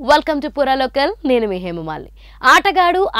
Welcome to పురా local. నేను మీ హేమమాలిని.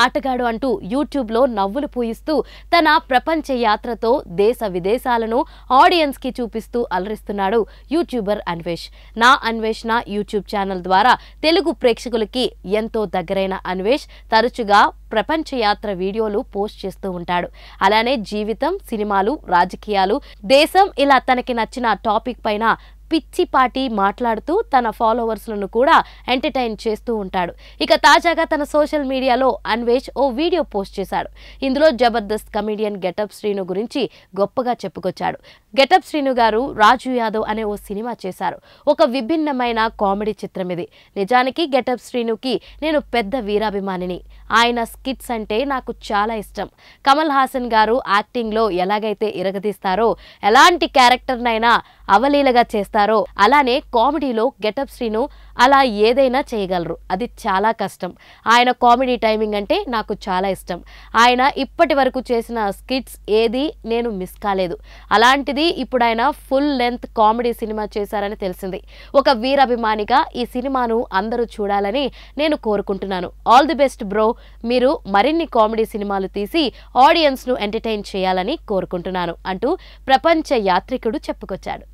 ఆటగాడు అంటూ యూట్యూబ్ లో నవ్వులు పూయిస్తూ తన ప్రపంచ యాత్రతో దేశ విదేశాలను ఆడియన్స్ కి చూపిస్తూ అలరిస్తున్నాడు యూట్యూబర్ అన్వేష్. నా యూట్యూబ్ ఛానల్ ద్వారా తెలుగు ప్రేక్షకులకి ఎంతో దగ్గరైన అన్వేష్ తరచుగా ప్రపంచ యాత్ర వీడియోలు పోస్ట్ చేస్తూ ఉంటాడు. అలానే జీవితం, సినిమాలు, రాజకీయాలు, దేశం ఇలా తనకి నచ్చిన టాపిక్ పైన పిచ్చిపాటి మాట్లాడుతూ తన ఫాలోవర్స్లను కూడా ఎంటర్టైన్ చేస్తూ ఉంటాడు. ఇక తాజాగా తన సోషల్ మీడియాలో అన్వేష్ ఓ వీడియో పోస్ట్ చేశాడు. ఇందులో జబర్దస్త్ కమెడియన్ గెటప్ శ్రీను గురించి గొప్పగా చెప్పుకొచ్చాడు. గెటప్ శ్రీను గారు రాజు యాదవ్ అనే ఓ సినిమా చేశారు. ఒక విభిన్నమైన కామెడీ చిత్రం ఇది. నిజానికి గెటప్ శ్రీనుకి నేను పెద్ద వీరాభిమానిని. ఆయన స్కిట్స్ అంటే నాకు చాలా ఇష్టం. కమల్ హాసన్ గారు యాక్టింగ్ లో ఎలాగైతే ఇరగదీస్తారో, ఎలాంటి క్యారెక్టర్నైనా అవలీలగా చేస్తారో, అలానే కామెడీలో గెటప్ శ్రీను అలా ఏదైనా చేయగలరు. అది చాలా కష్టం. ఆయన కామెడీ టైమింగ్ అంటే నాకు చాలా ఇష్టం. ఆయన ఇప్పటి వరకు చేసిన స్కిట్స్ ఏది నేను మిస్ కాలేదు. అలాంటిది ఇప్పుడు ఆయన ఫుల్ లెంత్ కామెడీ సినిమా చేశారని తెలిసింది. ఒక వీరాభిమానిగా ఈ సినిమాను అందరూ చూడాలని నేను కోరుకుంటున్నాను. All the best bro. మీరు మరిన్ని కామెడీ సినిమాలు తీసి ఆడియన్స్ ను ఎంటర్టైన్ చేయాలని కోరుకుంటున్నాను అంటూ ప్రపంచ యాత్రికుడు చెప్పుకొచ్చాడు.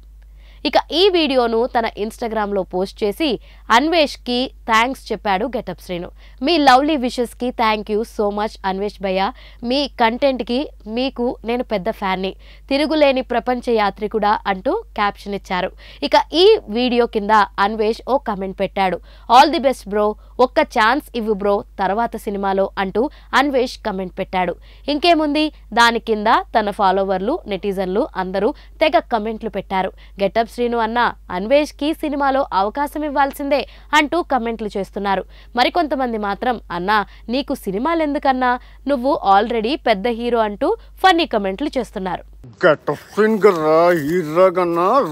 ఇక ఈ వీడియోను తన ఇన్స్టాగ్రామ్ లో పోస్ట్ చేసి అన్వేష్ కి థ్యాంక్స్ చెప్పాడు గెటప్ శ్రీను. మీ లవ్లీ విషెస్ కి thank you so much Anvesh భయ్య. మీ కంటెంట్ కి మీకు నేను పెద్ద ఫ్యాన్ని. తిరుగులేని ప్రపంచ యాత్రికుడా అంటూ క్యాప్షన్ ఇచ్చారు. ఇక ఈ వీడియో కింద అన్వేష్ ఓ కమెంట్ పెట్టాడు. ఆల్ ది బెస్ట్ బ్రో, ఒక్క ఛాన్స్ ఇవ్వు బ్రో తర్వాత సినిమాలో అంటూ అన్వేష్ కమెంట్ పెట్టాడు. ఇంకేముంది, దాని కింద తన ఫాలోవర్లు, నెటిజన్లు అందరూ తెగ కమెంట్లు పెట్టారు. గెటప్ శ్రీను అన్న అన్వేష్ కి సినిమాలో అవకాశం ఇవ్వాల్సిందే అంటూ కమెంట్లు చేస్తున్నారు. మరికొంతమంది మాత్రం అన్నా నీకు సినిమాలు ఎందుకన్నా, నువ్వు ఆల్రెడీ పెద్ద హీరో అంటూ ఫన్నీ కమెంట్లు చేస్తున్నారు. గెటప్ శ్రీను గారు హీరోగా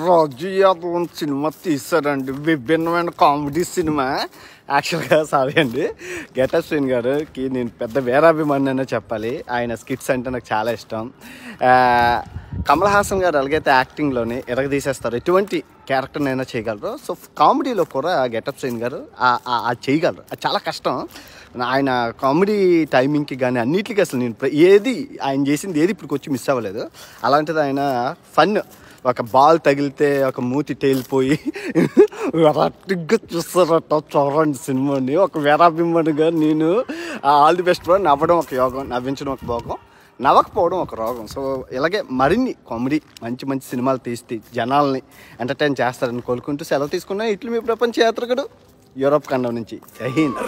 రాజు యాదవ్ సినిమా తీశారండి. విభిన్నమైన కామెడీ సినిమా. యాక్చువల్గా సారీ అండి, గెటప్ శ్రీను గారికి నేను పెద్ద వీరాభిమాని అనే చెప్పాలి. ఆయన స్కిట్స్ అంటే నాకు చాలా ఇష్టం. కమల్ హాసన్ గారు ఎలాగైతే యాక్టింగ్లోనే ఎరగదీసేస్తారు, ఎటువంటి క్యారెక్టర్నైనా చేయగలరు. సో కామెడీలో కూడా గెటప్ శ్రీను గారు అది చేయగలరు. అది చాలా కష్టం. ఆయన కామెడీ టైమింగ్కి కానీ అన్నిటికీ అసలు నేను ఏది ఆయన చేసింది ఏది ఇప్పుడు వచ్చి మిస్ అవ్వలేదు. అలాంటిది ఆయన ఫన్, ఒక బాల్ తగిలితే ఒక మూతి తేలిపోయి వెరైటీగా చూస్తారట. చూడండి సినిమాని. ఒక వీరాభిమానిగా నేను ఆల్ ది బెస్ట్. నవ్వడం ఒక యోగం, నవ్వించడం ఒక భోగం, నవ్వకపోవడం ఒక రోగం. సో ఇలాగే మరిన్ని కామెడీ మంచి మంచి సినిమాలు తీసి జనాల్ని ఎంటర్టైన్ చేస్తారని కోరుకుంటూ సెలవు తీసుకున్నా. ఇట్లు మీ ప్రపంచ యాత్రికుడు, యూరోప్ ఖండం నుంచి. జై హింద్.